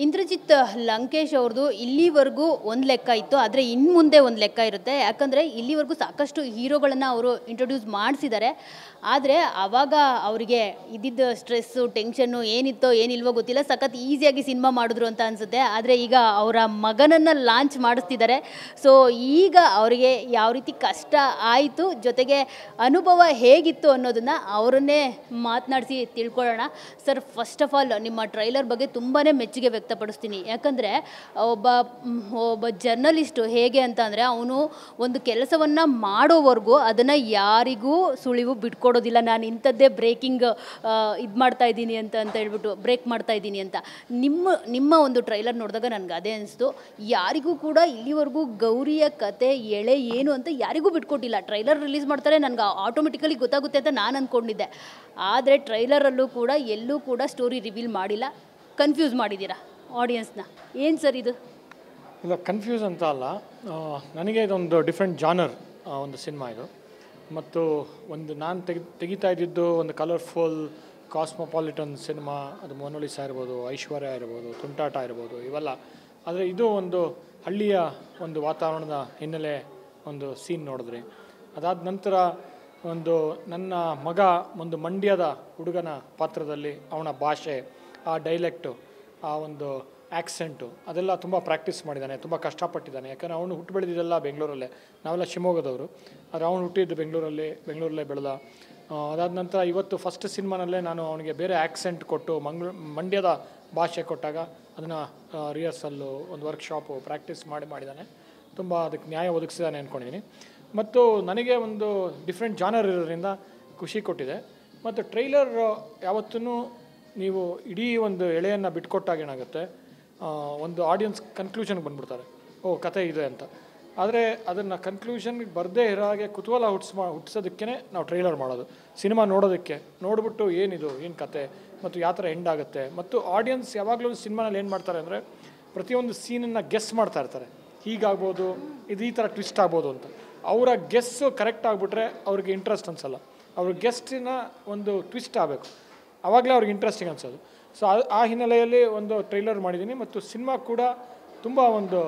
ಇಂದ್ರಜಿತ್ ಲಂಕೇಶ್ ಅವ್ರದ್ದು ಇಲ್ಲಿವರೆಗೂ ಒಂದು ಲೆಕ್ಕ ಇತ್ತು, ಆದರೆ ಇನ್ನು ಮುಂದೆ ಒಂದು ಲೆಕ್ಕ ಇರುತ್ತೆ. ಯಾಕಂದರೆ ಇಲ್ಲಿವರೆಗೂ ಸಾಕಷ್ಟು ಹೀರೋಗಳನ್ನು ಅವರು ಇಂಟ್ರೊಡ್ಯೂಸ್ ಮಾಡಿಸಿದ್ದಾರೆ. ಆದರೆ ಆವಾಗ ಅವರಿಗೆ ಇದ್ದಿದ್ದ ಸ್ಟ್ರೆಸ್ಸು ಟೆನ್ಷನ್ನು ಏನಿತ್ತೋ ಏನಿಲ್ವೋ ಗೊತ್ತಿಲ್ಲ, ಸಖತ್ ಈಸಿಯಾಗಿ ಸಿನಿಮಾ ಮಾಡಿದ್ರು ಅಂತ ಅನಿಸುತ್ತೆ. ಆದರೆ ಈಗ ಅವರ ಮಗನನ್ನು ಲಾಂಚ್ ಮಾಡಿಸ್ತಿದ್ದಾರೆ. ಸೊ ಈಗ ಅವರಿಗೆ ಯಾವ ರೀತಿ ಕಷ್ಟ ಆಯಿತು, ಜೊತೆಗೆ ಅನುಭವ ಹೇಗಿತ್ತು ಅನ್ನೋದನ್ನು ಅವರನ್ನೇ ಮಾತನಾಡಿಸಿ ತಿಳ್ಕೊಳ್ಳೋಣ. ಸರ್, ಫಸ್ಟ್ ಆಫ್ ಆಲ್ ನಿಮ್ಮ ಟ್ರೈಲರ್ ಬಗ್ಗೆ ತುಂಬಾ ಮೆಚ್ಚುಗೆ ವ್ಯಕ್ತಪಡಿಸ್ತೀನಿ. ಯಾಕಂದರೆ ಒಬ್ಬ ಜರ್ನಲಿಸ್ಟು ಹೇಗೆ ಅಂತ ಅಂದರೆ, ಅವನು ಒಂದು ಕೆಲಸವನ್ನು ಮಾಡೋವರೆಗೂ ಅದನ್ನು ಯಾರಿಗೂ ಸುಳಿವು ಬಿಟ್ಕೊಡೋದಿಲ್ಲ. ನಾನು ಇಂಥದ್ದೇ ಬ್ರೇಕಿಂಗ್ ಇದು ಮಾಡ್ತಾ ಇದ್ದೀನಿ ಅಂತ ಹೇಳ್ಬಿಟ್ಟು ಬ್ರೇಕ್ ಮಾಡ್ತಾ ಇದ್ದೀನಿ ಅಂತ. ನಿಮ್ಮ ಒಂದು ಟ್ರೈಲರ್ ನೋಡಿದಾಗ ನನಗೆ ಅದೇ ಅನಿಸ್ತು. ಯಾರಿಗೂ ಕೂಡ ಇಲ್ಲಿವರೆಗೂ ಗೌರಿಯ ಕತೆ ಎಳೆ ಏನು ಅಂತ ಯಾರಿಗೂ ಬಿಟ್ಕೊಟ್ಟಿಲ್ಲ. ಟ್ರೈಲರ್ ರಿಲೀಸ್ ಮಾಡ್ತಾರೆ, ನನಗೆ ಆಟೋಮೆಟಿಕಲಿ ಗೊತ್ತಾಗುತ್ತೆ ಅಂತ ನಾನು ಅಂದ್ಕೊಂಡಿದ್ದೆ. ಆದರೆ ಟ್ರೈಲರಲ್ಲೂ ಕೂಡ ಎಲ್ಲೂ ಕೂಡ ಸ್ಟೋರಿ ರಿವೀಲ್ ಮಾಡಿಲ್ಲ. ಕನ್ಫ್ಯೂಸ್ ಮಾಡಿದ್ದೀರಾ ಆಡಿಯನ್ಸ್ನ. ಏನು ಸರ್ ಇದು? ಇಲ್ಲ, ಕನ್ಫ್ಯೂಸ್ ಅಂತ ಅಲ್ಲ. ನನಗೆ ಇದೊಂದು ಡಿಫ್ರೆಂಟ್ ಜಾನರ್ ಒಂದು ಸಿನಿಮಾ ಇದು. ಮತ್ತು ಒಂದು ನಾನು ತೆಗಿತಾ ಇದ್ದಿದ್ದು ಒಂದು ಕಲರ್ಫುಲ್ ಕಾಸ್ಮೋಪಾಲಿಟನ್ ಸಿನಿಮಾ. ಅದು ಮೋನಾಲಿಸಾ ಇರ್ಬೋದು, ಐಶ್ವರ್ಯ ಇರ್ಬೋದು, ತುಂಟಾಟ ಇರ್ಬೋದು, ಇವೆಲ್ಲ. ಆದರೆ ಇದು ಒಂದು ಹಳ್ಳಿಯ ಒಂದು ವಾತಾವರಣದ ಹಿನ್ನೆಲೆ ಒಂದು ಸೀನ್ ನೋಡಿದ್ರಿ. ಅದಾದ ನಂತರ ಒಂದು ನನ್ನ ಮಗ ಒಂದು ಮಂಡ್ಯದ ಹುಡುಗನ ಪಾತ್ರದಲ್ಲಿ ಅವನ ಭಾಷೆ, ಆ ಡೈಲೆಕ್ಟು, ಆ ಒಂದು ಆ್ಯಕ್ಸೆಂಟು ಅದೆಲ್ಲ ತುಂಬ ಪ್ರಾಕ್ಟೀಸ್ ಮಾಡಿದ್ದಾನೆ, ತುಂಬ ಕಷ್ಟಪಟ್ಟಿದ್ದಾನೆ. ಯಾಕಂದರೆ ಅವನು ಹುಟ್ಟು ಬೆಳೆದಿದ್ದೆಲ್ಲ ಬೆಂಗಳೂರಲ್ಲೇ. ನಾವೆಲ್ಲ ಶಿವಮೊಗ್ಗದವರು, ಆದರೆ ಅವನು ಹುಟ್ಟಿದ್ದು ಬೆಂಗಳೂರಲ್ಲೇ ಬೆಳೆದ. ಅದಾದ ನಂತರ ಇವತ್ತು ಫಸ್ಟ್ ಸಿನಿಮಾನಲ್ಲೇ ನಾನು ಅವನಿಗೆ ಬೇರೆ ಆ್ಯಕ್ಸೆಂಟ್ ಕೊಟ್ಟು ಮಂಡ್ಯದ ಭಾಷೆ ಕೊಟ್ಟಾಗ ಅದನ್ನು ರಿಹರ್ಸಲ್ಲು, ಒಂದು ವರ್ಕ್ಶಾಪು ಪ್ರಾಕ್ಟೀಸ್ ಮಾಡಿದ್ದಾನೆ. ತುಂಬ ಅದಕ್ಕೆ ನ್ಯಾಯ ಒದಗಿಸಿದ್ದಾನೆ ಅಂದ್ಕೊಂಡಿದ್ದೀನಿ. ಮತ್ತು ನನಗೆ ಒಂದು ಡಿಫ್ರೆಂಟ್ ಜಾನರ್ ಇರೋದ್ರಿಂದ ಖುಷಿ ಕೊಟ್ಟಿದೆ. ಮತ್ತು ಟ್ರೈಲರ್ ಯಾವತ್ತೂ ನೀವು ಇಡೀ ಒಂದು ಎಳೆಯನ್ನು ಬಿಟ್ಕೊಟ್ಟಾಗ ಏನಾಗುತ್ತೆ, ಒಂದು ಆಡಿಯನ್ಸ್ ಕನ್ಕ್ಲೂಷನ್ಗೆ ಬಂದುಬಿಡ್ತಾರೆ, ಓ ಕತೆ ಇದೆ ಅಂತ. ಆದರೆ ಅದನ್ನು ಕನ್ಕ್ಲೂಷನ್ಗೆ ಬರದೇ ಇರೋ ಹಾಗೆ ಕುತೂಹಲ ಹುಟ್ಟಿಸೋದಕ್ಕೆ ನಾವು ಟ್ರೈಲರ್ ಮಾಡೋದು. ಸಿನಿಮಾ ನೋಡಿಬಿಟ್ಟು ಏನು ಕತೆ ಮತ್ತು ಯಾವ ಥರ ಎಂಡ್ ಆಗುತ್ತೆ. ಮತ್ತು ಆಡಿಯನ್ಸ್ ಯಾವಾಗಲೂ ಸಿನಿಮಾನಲ್ಲಿ ಏನು ಮಾಡ್ತಾರೆ ಅಂದರೆ, ಪ್ರತಿಯೊಂದು ಸೀನನ್ನು ಗೆಸ್ ಮಾಡ್ತಾ ಇರ್ತಾರೆ. ಹೀಗಾಗ್ಬೋದು, ಈ ಥರ ಟ್ವಿಸ್ಟ್ ಆಗ್ಬೋದು ಅಂತ. ಅವರ ಗೆಸ್ಸು ಕರೆಕ್ಟ್ ಆಗಿಬಿಟ್ರೆ ಅವ್ರಿಗೆ ಇಂಟ್ರೆಸ್ಟ್ ಅನಿಸಲ್ಲ. ಅವ್ರ ಗೆಸ್ಟಿನ ಒಂದು ಟ್ವಿಸ್ಟ್ ಆಗಬೇಕು, ಆವಾಗಲೇ ಅವ್ರಿಗೆ ಇಂಟ್ರೆಸ್ಟಿಂಗ್ ಅನಿಸೋದು. ಸೊ ಆ ಹಿನ್ನೆಲೆಯಲ್ಲಿ ಒಂದು ಟ್ರೈಲರ್ ಮಾಡಿದ್ದೀನಿ. ಮತ್ತು ಸಿನಿಮಾ ಕೂಡ ತುಂಬ ಒಂದು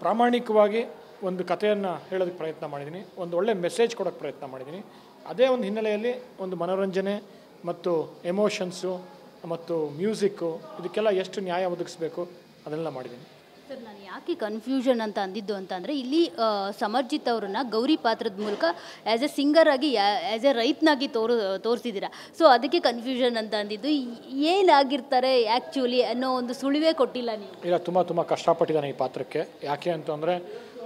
ಪ್ರಾಮಾಣಿಕವಾಗಿ ಒಂದು ಕಥೆಯನ್ನು ಹೇಳೋದಕ್ಕೆ ಪ್ರಯತ್ನ ಮಾಡಿದ್ದೀನಿ, ಒಂದು ಒಳ್ಳೆ ಮೆಸೇಜ್ ಕೊಡೋಕ್ಕೆ ಪ್ರಯತ್ನ ಮಾಡಿದ್ದೀನಿ. ಅದೇ ಒಂದು ಹಿನ್ನೆಲೆಯಲ್ಲಿ ಒಂದು ಮನೋರಂಜನೆ ಮತ್ತು ಎಮೋಷನ್ಸು ಮತ್ತು ಮ್ಯೂಸಿಕ್ಕು ಇದಕ್ಕೆಲ್ಲ ಎಷ್ಟು ನ್ಯಾಯ ಒದಗಿಸ್ಬೇಕು ಅದನ್ನೆಲ್ಲ ಮಾಡಿದ್ದೀನಿ. ಸರ್, ನಾನು ಯಾಕೆ ಕನ್ಫ್ಯೂಷನ್ ಅಂತ ಅಂದಿದ್ದು ಅಂತಂದರೆ, ಇಲ್ಲಿ ಸಮರ್ಜಿತ್ ಅವರನ್ನು ಗೌರಿ ಪಾತ್ರದ ಮೂಲಕ ಆ್ಯಸ್ ಎ ಸಿಂಗರ್ ಆಗಿ, ಆ್ಯಸ್ ಎ ರೈತನಾಗಿ ತೋರಿಸಿದ್ದೀರಾ. ಸೊ ಅದಕ್ಕೆ ಕನ್ಫ್ಯೂಷನ್ ಅಂತ ಅಂದಿದ್ದು. ಏನಾಗಿರ್ತಾರೆ ಆ್ಯಕ್ಚುಲಿ ಅನ್ನೋ ಒಂದು ಸುಳಿವೇ ಕೊಟ್ಟಿಲ್ಲ ನೀವು. ಇಲ್ಲ, ತುಂಬ ಕಷ್ಟಪಟ್ಟಿದ್ದಾನೆ ಈ ಪಾತ್ರಕ್ಕೆ. ಯಾಕೆ ಅಂತಂದರೆ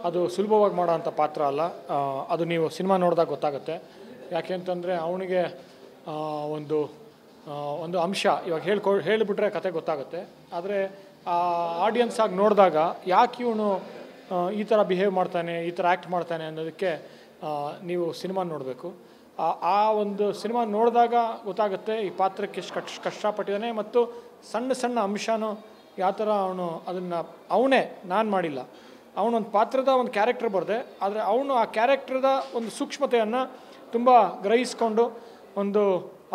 ಅದು ಸುಲಭವಾಗಿ ಮಾಡೋ ಅಂಥ ಪಾತ್ರ ಅಲ್ಲ. ಅದು ನೀವು ಸಿನಿಮಾ ನೋಡಿದಾಗ ಗೊತ್ತಾಗುತ್ತೆ. ಯಾಕೆ ಅಂತಂದರೆ ಅವನಿಗೆ ಒಂದು ಅಂಶ ಇವಾಗ ಹೇಳಿಬಿಟ್ರೆ ಕತೆ ಗೊತ್ತಾಗುತ್ತೆ. ಆದರೆ ಆಡಿಯನ್ಸ್ ಆಗಿ ನೋಡಿದಾಗ ಯಾಕೆ ಇವನು ಈ ಥರ ಬಿಹೇವ್ ಮಾಡ್ತಾನೆ, ಈ ಥರ ಆ್ಯಕ್ಟ್ ಮಾಡ್ತಾನೆ ಅನ್ನೋದಕ್ಕೆ ನೀವು ಸಿನಿಮಾ ನೋಡಬೇಕು. ಆ ಒಂದು ಸಿನಿಮಾ ನೋಡಿದಾಗ ಗೊತ್ತಾಗುತ್ತೆ ಈ ಪಾತ್ರಕ್ಕೆ ಎಷ್ಟು ಕಷ್ಟಪಟ್ಟಿದ್ದಾನೆ. ಮತ್ತು ಸಣ್ಣ ಅಂಶನೂ ಯಾವ ಥರ ಅವನೇ ನಾನು ಮಾಡಿಲ್ಲ. ಅವನೊಂದು ಪಾತ್ರದ ಒಂದು ಕ್ಯಾರೆಕ್ಟರ್ ಬರದೆ, ಆದರೆ ಅವನು ಆ ಕ್ಯಾರೆಕ್ಟರ್ದ ಒಂದು ಸೂಕ್ಷ್ಮತೆಯನ್ನು ತುಂಬ ಗ್ರಹಿಸ್ಕೊಂಡು ಒಂದು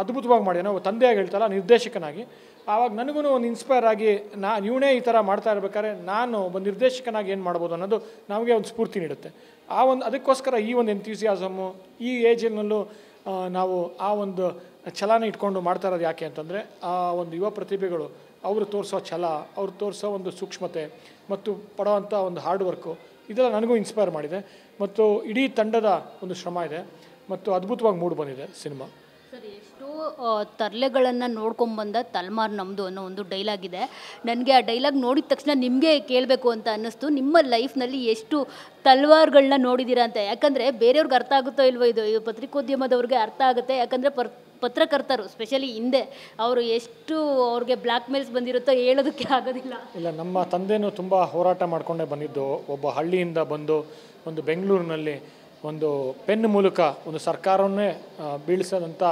ಅದ್ಭುತವಾಗಿ ಮಾಡಿದ್ದಾನೆ. ಒಬ್ಬ ತಂದೆಯಾಗಿ ಹೇಳ್ತಾರಲ್ಲ, ನಿರ್ದೇಶಕನಾಗಿ. ಆವಾಗ ನನಗೂ ಒಂದು ಇನ್ಸ್ಪೈರ್ ಆಗಿ ಇವನೇ ಈ ಥರ ಮಾಡ್ತಾ ಇರ್ಬೇಕಾದ್ರೆ ನಾನು ಒಬ್ಬ ನಿರ್ದೇಶಕನಾಗಿ ಏನು ಮಾಡ್ಬೋದು ಅನ್ನೋದು ನಮಗೆ ಒಂದು ಸ್ಫೂರ್ತಿ ನೀಡುತ್ತೆ. ಅದಕ್ಕೋಸ್ಕರ ಈ ಒಂದು ಎಂಥ್ಯೂಸಿಯಾಸಮು ಈ ಏಜಲ್ಲೂ ನಾವು ಆ ಒಂದು ಛಲನ ಇಟ್ಕೊಂಡು ಮಾಡ್ತಾ ಇರೋದು. ಯಾಕೆ ಅಂತಂದರೆ ಆ ಒಂದು ಯುವ ಪ್ರತಿಭೆಗಳು ಅವರು ತೋರಿಸೋ ಛಲ, ಅವ್ರು ತೋರಿಸೋ ಒಂದು ಸೂಕ್ಷ್ಮತೆ ಮತ್ತು ಪಡೋವಂಥ ಒಂದು ಹಾರ್ಡ್ ವರ್ಕು ಇದೆಲ್ಲ ನನಗೂ ಇನ್ಸ್ಪೈರ್ ಮಾಡಿದೆ. ಮತ್ತು ಇಡೀ ತಂಡದ ಒಂದು ಶ್ರಮ ಇದೆ ಮತ್ತು ಅದ್ಭುತವಾಗಿ ಮೂಡಿ ಬಂದಿದೆ ಸಿನಿಮಾ. ಸರ್, ಎಷ್ಟೋ ತರಲೆಗಳನ್ನು ನೋಡ್ಕೊಂಬಂದ ತಲ್ಮಾರ್ ನಮ್ಮದು ಅನ್ನೋ ಒಂದು ಡೈಲಾಗ್ ಇದೆ. ನನಗೆ ಆ ಡೈಲಾಗ್ ನೋಡಿದ ತಕ್ಷಣ ನಿಮಗೆ ಕೇಳಬೇಕು ಅಂತ ಅನ್ನಿಸ್ತು. ನಿಮ್ಮ ಲೈಫ್ನಲ್ಲಿ ಎಷ್ಟು ತಲ್ವಾರ್ಗಳನ್ನ ನೋಡಿದ್ದೀರಾ ಅಂತ. ಯಾಕಂದರೆ ಬೇರೆಯವ್ರಿಗೆ ಅರ್ಥ ಆಗುತ್ತೋ ಇಲ್ವೋ, ಇದು ಪತ್ರಿಕೋದ್ಯಮದವ್ರಿಗೆ ಅರ್ಥ ಆಗುತ್ತೆ. ಯಾಕಂದರೆ ಪತ್ರಕರ್ತರು ಸ್ಪೆಷಲಿ ಹಿಂದೆ ಅವರು ಎಷ್ಟು ಅವ್ರಿಗೆ ಬ್ಲ್ಯಾಕ್ ಮೇಲ್ಸ್ ಬಂದಿರುತ್ತೋ ಹೇಳೋದಕ್ಕೆ ಆಗೋದಿಲ್ಲ. ಇಲ್ಲ, ನಮ್ಮ ತಂದೆನೂ ತುಂಬ ಹೋರಾಟ ಮಾಡಿಕೊಂಡೇ ಬಂದಿದ್ದು. ಒಬ್ಬ ಹಳ್ಳಿಯಿಂದ ಬಂದು ಒಂದು ಬೆಂಗಳೂರಿನಲ್ಲಿ ಒಂದು ಪೆನ್ ಮೂಲಕ ಒಂದು ಸರ್ಕಾರವನ್ನೇ ಬೀಳಿಸೋದಂಥ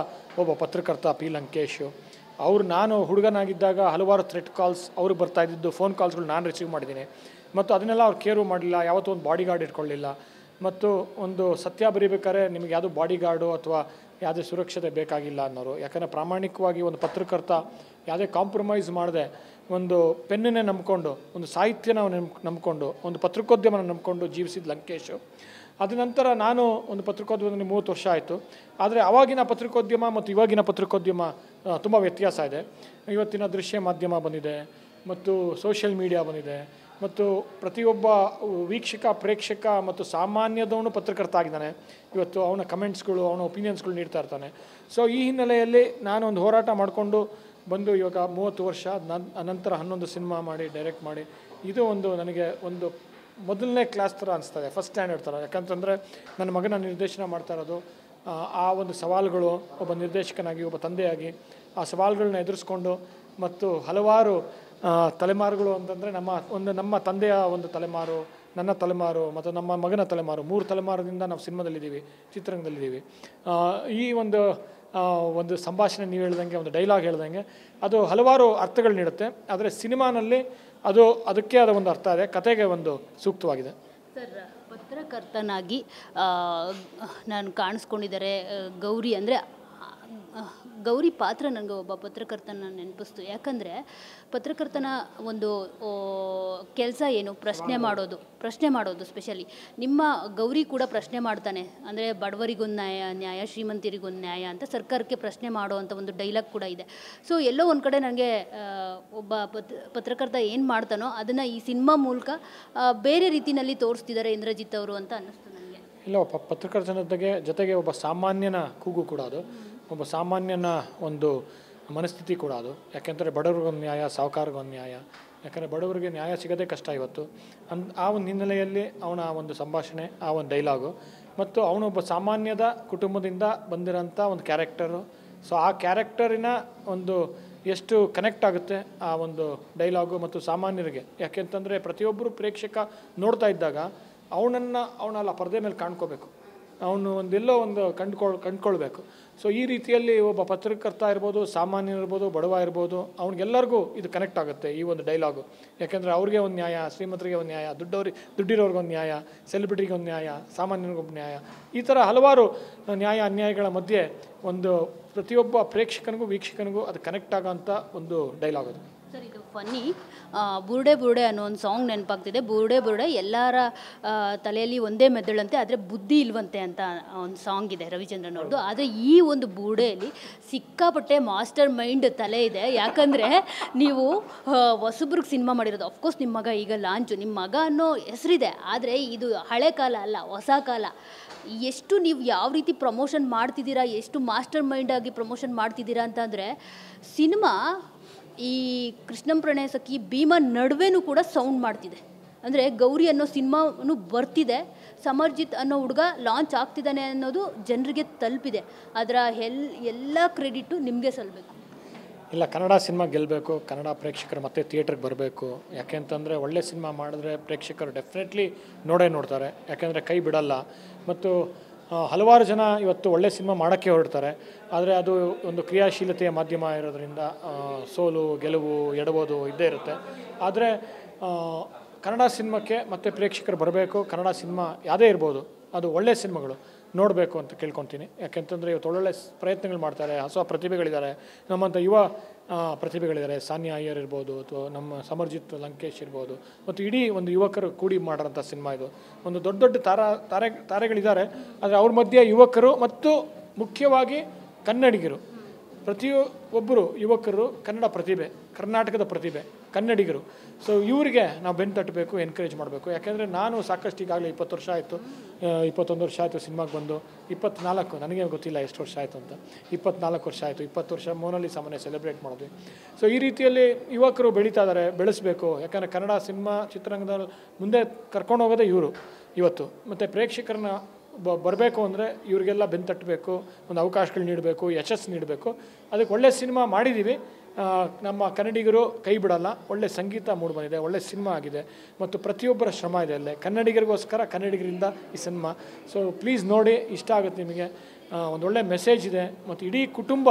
ಒಬ್ಬ ಪತ್ರಕರ್ತ ಪಿ ಲಂಕೇಶು. ನಾನು ಹುಡುಗನಾಗಿದ್ದಾಗ ಹಲವಾರು ಥ್ರೆಟ್ ಕಾಲ್ಸ್ ಅವ್ರಿಗೆ ಬರ್ತಾಯಿದ್ದು, ಫೋನ್ ಕಾಲ್ಸ್ಗಳು ನಾನು ರಿಸೀವ್ ಮಾಡಿದ್ದೀನಿ. ಮತ್ತು ಅದನ್ನೆಲ್ಲ ಅವ್ರು ಕೇರು ಮಾಡಲಿಲ್ಲ, ಯಾವತ್ತೂ ಒಂದು ಬಾಡಿ ಗಾರ್ಡ್ ಇಟ್ಕೊಳ್ಳಿಲ್ಲ. ಮತ್ತು ಒಂದು ಸತ್ಯ ಬರೀಬೇಕಾದ್ರೆ ನಿಮಗೆ ಯಾವುದೋ ಬಾಡಿ ಗಾರ್ಡು ಅಥವಾ ಯಾವುದೇ ಸುರಕ್ಷತೆ ಬೇಕಾಗಿಲ್ಲ ಅನ್ನೋರು. ಯಾಕಂದರೆ ಪ್ರಾಮಾಣಿಕವಾಗಿ ಒಂದು ಪತ್ರಕರ್ತ ಯಾವುದೇ ಕಾಂಪ್ರಮೈಸ್ ಮಾಡದೆ ಒಂದು ಪೆನ್ನನ್ನೇ ನಂಬ್ಕೊಂಡು, ಒಂದು ಸಾಹಿತ್ಯನ ನಂಬ್ಕೊಂಡು, ಒಂದು ಪತ್ರಿಕೋದ್ಯಮನ ನಂಬ್ಕೊಂಡು ಜೀವಿಸಿದ ಲಂಕೇಶು. ಅದ ನಂತರ ನಾನು ಒಂದು ಪತ್ರಿಕೋದ್ಯಮದಲ್ಲಿ 30 ವರ್ಷ ಆಯಿತು. ಆದರೆ ಆವಾಗಿನ ಪತ್ರಿಕೋದ್ಯಮ ಮತ್ತು ಇವಾಗಿನ ಪತ್ರಿಕೋದ್ಯಮ ತುಂಬ ವ್ಯತ್ಯಾಸ ಇದೆ. ಇವತ್ತಿನ ದೃಶ್ಯ ಮಾಧ್ಯಮ ಬಂದಿದೆ ಮತ್ತು ಸೋಷಿಯಲ್ ಮೀಡಿಯಾ ಬಂದಿದೆ ಮತ್ತು ಪ್ರತಿಯೊಬ್ಬ ವೀಕ್ಷಕ, ಪ್ರೇಕ್ಷಕ ಮತ್ತು ಸಾಮಾನ್ಯದವನು ಪತ್ರಕರ್ತ ಆಗಿದ್ದಾನೆ. ಇವತ್ತು ಅವನ ಕಮೆಂಟ್ಸ್ಗಳು, ಅವನ ಒಪಿನಿಯನ್ಸ್ಗಳು ನೀಡ್ತಾ ಇರ್ತಾನೆ. ಸೊ ಈ ಹಿನ್ನೆಲೆಯಲ್ಲಿ ನಾನು ಒಂದು ಹೋರಾಟ ಮಾಡಿಕೊಂಡು ಬಂದು ಇವಾಗ 30 ವರ್ಷ ನಂತರ 11 ಸಿನಿಮಾ ಮಾಡಿ, ಡೈರೆಕ್ಟ್ ಮಾಡಿ, ಇದು ಒಂದು ನನಗೆ ಒಂದು ಮೊದಲನೇ ಕ್ಲಾಸ್ ಥರ ಅನಿಸ್ತದೆ, ಫಸ್ಟ್ ಸ್ಟ್ಯಾಂಡರ್ಡ್ ಥರ. ಯಾಕಂತಂದರೆ ನನ್ನ ಮಗನ ನಿರ್ದೇಶನ ಮಾಡ್ತಾ ಇರೋದು, ಆ ಒಂದು ಸವಾಲುಗಳು, ಒಬ್ಬ ನಿರ್ದೇಶಕನಾಗಿ, ಒಬ್ಬ ತಂದೆಯಾಗಿ ಆ ಸವಾಲುಗಳನ್ನ ಎದುರಿಸ್ಕೊಂಡು ಮತ್ತು ಹಲವಾರು ತಲೆಮಾರುಗಳು ಅಂತಂದರೆ ನಮ್ಮ ತಂದೆಯ ಒಂದು ತಲೆಮಾರು, ನನ್ನ ತಲೆಮಾರು ಮತ್ತು ನಮ್ಮ ಮಗನ ತಲೆಮಾರು, 3 ತಲೆಮಾರದಿಂದ ನಾವು ಸಿನಿಮಾದಲ್ಲಿದ್ದೀವಿ, ಚಿತ್ರರಂಗದಲ್ಲಿದ್ದೀವಿ. ಈ ಒಂದು ಸಂಭಾಷಣೆ ನೀವು ಹೇಳ್ದಂಗೆ, ಒಂದು ಡೈಲಾಗ್ ಹೇಳ್ದಂಗೆ ಅದು ಹಲವಾರು ಅರ್ಥಗಳು ನೀಡುತ್ತೆ. ಆದರೆ ಸಿನಿಮಾನಲ್ಲಿ ಅದಕ್ಕೆ ಆದ ಒಂದು ಅರ್ಥ ಇದೆ, ಕತೆಗೆ ಒಂದು ಸೂಕ್ತವಾಗಿದೆ. ಸರ್, ಪತ್ರಕರ್ತನಾಗಿ ನಾನು ಕಾಣಿಸ್ಕೊಂಡಿದ್ದಾರೆ ಗೌರಿ. ಅಂದರೆ ಗೌರಿ ಪಾತ್ರ ನನಗೆ ಒಬ್ಬ ಪತ್ರಕರ್ತನ ನೆನಪಿಸ್ತು. ಯಾಕಂದರೆ ಪತ್ರಕರ್ತನ ಒಂದು ಕೆಲಸ ಏನು, ಪ್ರಶ್ನೆ ಮಾಡೋದು ಸ್ಪೆಷಲಿ. ನಿಮ್ಮ ಗೌರಿ ಕೂಡ ಪ್ರಶ್ನೆ ಮಾಡ್ತಾನೆ. ಅಂದರೆ ಬಡವರಿಗೊಂದು ನ್ಯಾಯ, ಶ್ರೀಮಂತರಿಗೊಂದು ನ್ಯಾಯ ಅಂತ ಸರ್ಕಾರಕ್ಕೆ ಪ್ರಶ್ನೆ ಮಾಡೋ ಅಂಥ ಒಂದು ಡೈಲಾಗ್ ಕೂಡ ಇದೆ. ಸೊ ಎಲ್ಲೋ ಒಂದು ಕಡೆ ನನಗೆ ಒಬ್ಬ ಪತ್ರಕರ್ತ ಏನು ಮಾಡ್ತಾನೋ ಅದನ್ನು ಈ ಸಿನಿಮಾ ಮೂಲಕ ಬೇರೆ ರೀತಿಯಲ್ಲಿ ತೋರಿಸ್ತಿದ್ದಾರೆ ಇಂದ್ರಜಿತ್ ಅವರು ಅಂತ ಅನ್ನಿಸ್ತು ನನಗೆ. ಇಲ್ಲ, ಒಬ್ಬ ಪತ್ರಕರ್ತನ ಜೊತೆಗೆ ಒಬ್ಬ ಸಾಮಾನ್ಯನ ಕೂಗು ಕೂಡ ಅದು, ಒಬ್ಬ ಸಾಮಾನ್ಯನ ಒಂದು ಮನಸ್ಥಿತಿ ಕೂಡ ಅದು. ಯಾಕೆಂದರೆ ಬಡವ್ರಿಗೊಂದು ನ್ಯಾಯ, ಸಾಹುಕಾರಗೊಂದು ನ್ಯಾಯ. ಯಾಕಂದರೆ ಬಡವರಿಗೆ ನ್ಯಾಯ ಸಿಗೋದೇ ಕಷ್ಟ ಇವತ್ತು. ಆ ಒಂದು ಹಿನ್ನೆಲೆಯಲ್ಲಿ ಅವನ ಒಂದು ಸಂಭಾಷಣೆ, ಆ ಒಂದು ಡೈಲಾಗು ಮತ್ತು ಅವನೊಬ್ಬ ಸಾಮಾನ್ಯದ ಕುಟುಂಬದಿಂದ ಬಂದಿರೋಂಥ ಒಂದು ಕ್ಯಾರೆಕ್ಟರು. ಸೊ ಆ ಕ್ಯಾರೆಕ್ಟರಿನ ಒಂದು ಎಷ್ಟು ಕನೆಕ್ಟ್ ಆಗುತ್ತೆ ಆ ಒಂದು ಡೈಲಾಗು ಮತ್ತು ಸಾಮಾನ್ಯರಿಗೆ. ಯಾಕೆಂತಂದರೆ ಪ್ರತಿಯೊಬ್ಬರು ಪ್ರೇಕ್ಷಕ ನೋಡ್ತಾ ಇದ್ದಾಗ ಅವನಲ್ಲ ಪರದೆ ಮೇಲೆ ಕಾಣ್ಕೋಬೇಕು, ಅವನು ಒಂದೆಲ್ಲೋ ಒಂದು ಕಂಡ್ಕೊಳ್ಬೇಕು. ಸೊ ಈ ರೀತಿಯಲ್ಲಿ ಒಬ್ಬ ಪತ್ರಕರ್ತ ಇರ್ಬೋದು, ಸಾಮಾನ್ಯ ಇರ್ಬೋದು, ಬಡವ ಇರ್ಬೋದು, ಅವ್ನಿಗೆಲ್ಲರಿಗೂ ಇದು ಕನೆಕ್ಟ್ ಆಗುತ್ತೆ ಈ ಒಂದು ಡೈಲಾಗು. ಯಾಕೆಂದರೆ ಅವ್ರಿಗೆ ಒಂದು ನ್ಯಾಯ, ಶ್ರೀಮಂತರಿಗೆ ಒಂದು ನ್ಯಾಯ, ದುಡ್ಡಿರೋರ್ಗೊಂದು ನ್ಯಾಯ, ಸೆಲೆಬ್ರಿಟಿಗೆ ಒಂದು ನ್ಯಾಯ, ಸಾಮಾನ್ಯನಿಗೊಬ್ಬ ನ್ಯಾಯ, ಈ ಥರ ಹಲವಾರು ನ್ಯಾಯ ಅನ್ಯಾಯಗಳ ಮಧ್ಯೆ ಒಂದು ಪ್ರತಿಯೊಬ್ಬ ಪ್ರೇಕ್ಷಕನಿಗೂ ವೀಕ್ಷಕನಿಗೂ ಅದು ಕನೆಕ್ಟ್ ಆಗೋಂಥ ಒಂದು ಡೈಲಾಗ್ ಅದು. ಸರ್, ಇದು ಫನ್ನಿ. ಬುರುಡೆ ಅನ್ನೋ ಒಂದು ಸಾಂಗ್ ನೆನಪಾಗ್ತಿದೆ. ಬುರುಡೆ ಎಲ್ಲರ ತಲೆಯಲ್ಲಿ ಒಂದೇ ಮೆದುಳಂತೆ, ಆದರೆ ಬುದ್ಧಿ ಇಲ್ವಂತೆ ಅಂತ ಒಂದು ಸಾಂಗ್ ಇದೆ ರವಿಚಂದ್ರನ್ ಅವ್ರದ್ದು. ಆದರೆ ಈ ಒಂದು ಬುರುಡೆಯಲ್ಲಿ ಸಿಕ್ಕಾಪಟ್ಟೆ ಮಾಸ್ಟರ್ ಮೈಂಡ್ ತಲೆ ಇದೆ. ಯಾಕಂದರೆ ನೀವು ಹೊಸಬ್ರಿಗೆ ಸಿನಿಮಾ ಮಾಡಿರೋದು. ಅಫ್ಕೋರ್ಸ್ ನಿಮ್ಮ ಮಗ ಈಗ ಲಾಂಚು, ನಿಮ್ಮ ಮಗ ಅನ್ನೋ ಹೆಸರಿದೆ. ಆದರೆ ಇದು ಹಳೆ ಕಾಲ ಅಲ್ಲ, ಹೊಸ ಕಾಲ. ಎಷ್ಟು ನೀವು ಯಾವ ರೀತಿ ಪ್ರಮೋಷನ್ ಮಾಡ್ತಿದ್ದೀರಾ, ಎಷ್ಟು ಮಾಸ್ಟರ್ ಮೈಂಡಾಗಿ ಪ್ರಮೋಷನ್ ಮಾಡ್ತಿದ್ದೀರಾ ಅಂತಂದರೆ, ಸಿನಿಮಾ ಈ ಕೃಷ್ಣಂ ಪ್ರಣಯ ಸಖಿ ಭೀಮಾ ನಡುವೆನೂ ಕೂಡ ಸೌಂಡ್ ಮಾಡ್ತಿದೆ. ಅಂದರೆ ಗೌರಿ ಅನ್ನೋ ಸಿನಿಮಾನು ಬರ್ತಿದೆ, ಸಮರ್ಜಿತ್ ಅನ್ನೋ ಹುಡುಗ ಲಾಂಚ್ ಆಗ್ತಿದ್ದಾನೆ ಅನ್ನೋದು ಜನರಿಗೆ ತಲುಪಿದೆ. ಅದರ ಎಲ್ಲ ಕ್ರೆಡಿಟು ನಿಮಗೆ ಸಲ್ಲಬೇಕು. ಇಲ್ಲ, ಕನ್ನಡ ಸಿನಿಮಾ ಗೆಲ್ಲಬೇಕು, ಕನ್ನಡ ಪ್ರೇಕ್ಷಕರು ಮತ್ತೆ ಥಿಯೇಟ್ರಿಗೆ ಬರಬೇಕು. ಯಾಕೆಂತಂದರೆ ಒಳ್ಳೆ ಸಿನಿಮಾ ಮಾಡಿದ್ರೆ ಪ್ರೇಕ್ಷಕರು ಡೆಫಿನೆಟ್ಲಿ ನೋಡ್ತಾರೆ. ಯಾಕೆಂದರೆ ಕೈ ಬಿಡಲ್ಲ. ಮತ್ತು ಹಲವಾರು ಜನ ಇವತ್ತು ಒಳ್ಳೆ ಸಿನಿಮಾ ಮಾಡೋಕ್ಕೆ ಹೊರಡ್ತಾರೆ. ಆದರೆ ಅದು ಒಂದು ಕ್ರಿಯಾಶೀಲತೆಯ ಮಾಧ್ಯಮ ಇರೋದ್ರಿಂದ ಸೋಲು, ಗೆಲುವು, ಎಡಬೋದು ಇದ್ದೇ ಇರುತ್ತೆ. ಆದರೆ ಕನ್ನಡ ಸಿನಿಮಾಕ್ಕೆ ಮತ್ತೆ ಪ್ರೇಕ್ಷಕರು ಬರಬೇಕು. ಕನ್ನಡ ಸಿನಿಮಾ ಯಾವುದೇ ಇರ್ಬೋದು, ಅದು ಒಳ್ಳೆಯ ಸಿನಿಮಾಗಳು ನೋಡಬೇಕು ಅಂತ ಕೇಳ್ಕೊತೀನಿ. ಯಾಕೆಂತಂದರೆ ಇವತ್ತು ಒಳ್ಳೊಳ್ಳೆ ಪ್ರಯತ್ನಗಳು ಮಾಡ್ತಾರೆ, ಹೊಸ ಪ್ರತಿಭೆಗಳಿದ್ದಾರೆ, ನಮ್ಮಂಥ ಯುವ ಪ್ರತಿಭೆಗಳಿದ್ದಾರೆ. ಸಾನಿಯಾ ಅಯ್ಯರ್ ಇರ್ಬೋದು, ಅಥವಾ ನಮ್ಮ ಸಮರ್ಜಿತ್ ಲಂಕೇಶ್ ಇರ್ಬೋದು, ಮತ್ತು ಇಡೀ ಒಂದು ಯುವಕರು ಕೂಡಿ ಮಾಡೋಂಥ ಸಿನಿಮಾ ಇದು. ಒಂದು ದೊಡ್ಡ ತಾರೆಗಳಿದ್ದಾರೆ. ಆದರೆ ಅವ್ರ ಮಧ್ಯೆ ಯುವಕರು ಮತ್ತು ಮುಖ್ಯವಾಗಿ ಕನ್ನಡಿಗರು, ಪ್ರತಿಯೊಬ್ಬರು ಯುವಕರು ಕನ್ನಡ ಪ್ರತಿಭೆ, ಕರ್ನಾಟಕದ ಪ್ರತಿಭೆ, ಕನ್ನಡಿಗರು. ಸೊ ಇವರಿಗೆ ನಾವು ಬೆನ್ನು ತಟ್ಟಬೇಕು, ಎನ್ಕರೇಜ್ ಮಾಡಬೇಕು. ಯಾಕೆಂದರೆ ನಾನು ಸಾಕಷ್ಟು ಈಗಾಗಲೇ 20 ವರ್ಷ ಆಯಿತು, 21 ವರ್ಷ ಆಯಿತು ಸಿನಿಮಾಗೆ ಬಂದು. 24, ನನಗೆ ಗೊತ್ತಿಲ್ಲ ಎಷ್ಟು ವರ್ಷ ಆಯಿತು ಅಂತ. 24 ವರ್ಷ ಆಯಿತು. 20 ವರ್ಷ ಮೋನಲ್ಲಿ ಸಾಮಾನ್ಯ ಸೆಲೆಬ್ರೇಟ್ ಮಾಡಿದ್ವಿ. ಸೊ ಈ ರೀತಿಯಲ್ಲಿ ಯುವಕರು ಬೆಳೀತಾ ಇದ್ದಾರೆ, ಬೆಳೆಸಬೇಕು. ಯಾಕಂದರೆ ಕನ್ನಡ ಸಿನಿಮಾ ಚಿತ್ರರಂಗದಲ್ಲಿ ಮುಂದೆ ಕರ್ಕೊಂಡು ಹೋಗೋದೇ ಇವರು ಇವತ್ತು. ಮತ್ತು ಪ್ರೇಕ್ಷಕರನ್ನ ಬರಬೇಕು ಅಂದರೆ ಇವರಿಗೆಲ್ಲ ಬೆನ್ನು ತಟ್ಟಬೇಕು, ಒಂದು ಅವಕಾಶಗಳು ನೀಡಬೇಕು, ಯಶಸ್ಸು ನೀಡಬೇಕು. ಅದಕ್ಕೆ ಒಳ್ಳೆ ಸಿನಿಮಾ ಮಾಡಿದ್ದೀವಿ. ನಮ್ಮ ಕನ್ನಡಿಗರು ಕೈ ಬಿಡಲ್ಲ. ಒಳ್ಳೆ ಸಂಗೀತ ಮೂಡಿಬಂದಿದೆ, ಒಳ್ಳೆ ಸಿನಿಮಾ ಆಗಿದೆ ಮತ್ತು ಪ್ರತಿಯೊಬ್ಬರ ಶ್ರಮ ಇದೆ ಅಲ್ಲೇ. ಕನ್ನಡಿಗರಿಗೋಸ್ಕರ, ಕನ್ನಡಿಗರಿಂದ ಈ ಸಿನಿಮಾ. ಸೊ ಪ್ಲೀಸ್ ನೋಡಿ, ಇಷ್ಟ ಆಗುತ್ತೆ ನಿಮಗೆ. ಒಂದೊಳ್ಳೆ ಮೆಸೇಜ್ ಇದೆ ಮತ್ತು ಇಡೀ ಕುಟುಂಬ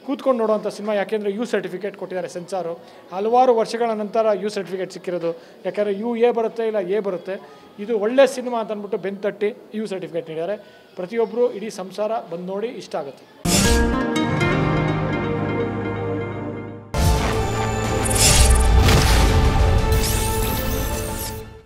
ಕೂತ್ಕೊಂಡು ನೋಡುವಂಥ ಸಿನಿಮಾ. ಯಾಕೆಂದರೆ ಯು ಸರ್ಟಿಫಿಕೇಟ್ ಕೊಟ್ಟಿದ್ದಾರೆ ಸೆನ್ಸಾರು. ಹಲವಾರು ವರ್ಷಗಳ ನಂತರ ಯು ಸರ್ಟಿಫಿಕೇಟ್ ಸಿಕ್ಕಿರೋದು. ಯಾಕೆಂದರೆ ಎ ಬರುತ್ತೆ, ಇಲ್ಲ ಎ ಬರುತ್ತೆ. ಇದು ಒಳ್ಳೆ ಸಿನಿಮಾ ಅಂತ ಅಂದ್ಬಿಟ್ಟು ಬೆನ್ನು ತಟ್ಟಿ ಯು ಸರ್ಟಿಫಿಕೇಟ್ ನೀಡಿದ್ದಾರೆ. ಪ್ರತಿಯೊಬ್ಬರು ಇಡೀ ಸಂಸಾರ ಬಂದು ನೋಡಿ, ಇಷ್ಟ ಆಗುತ್ತೆ.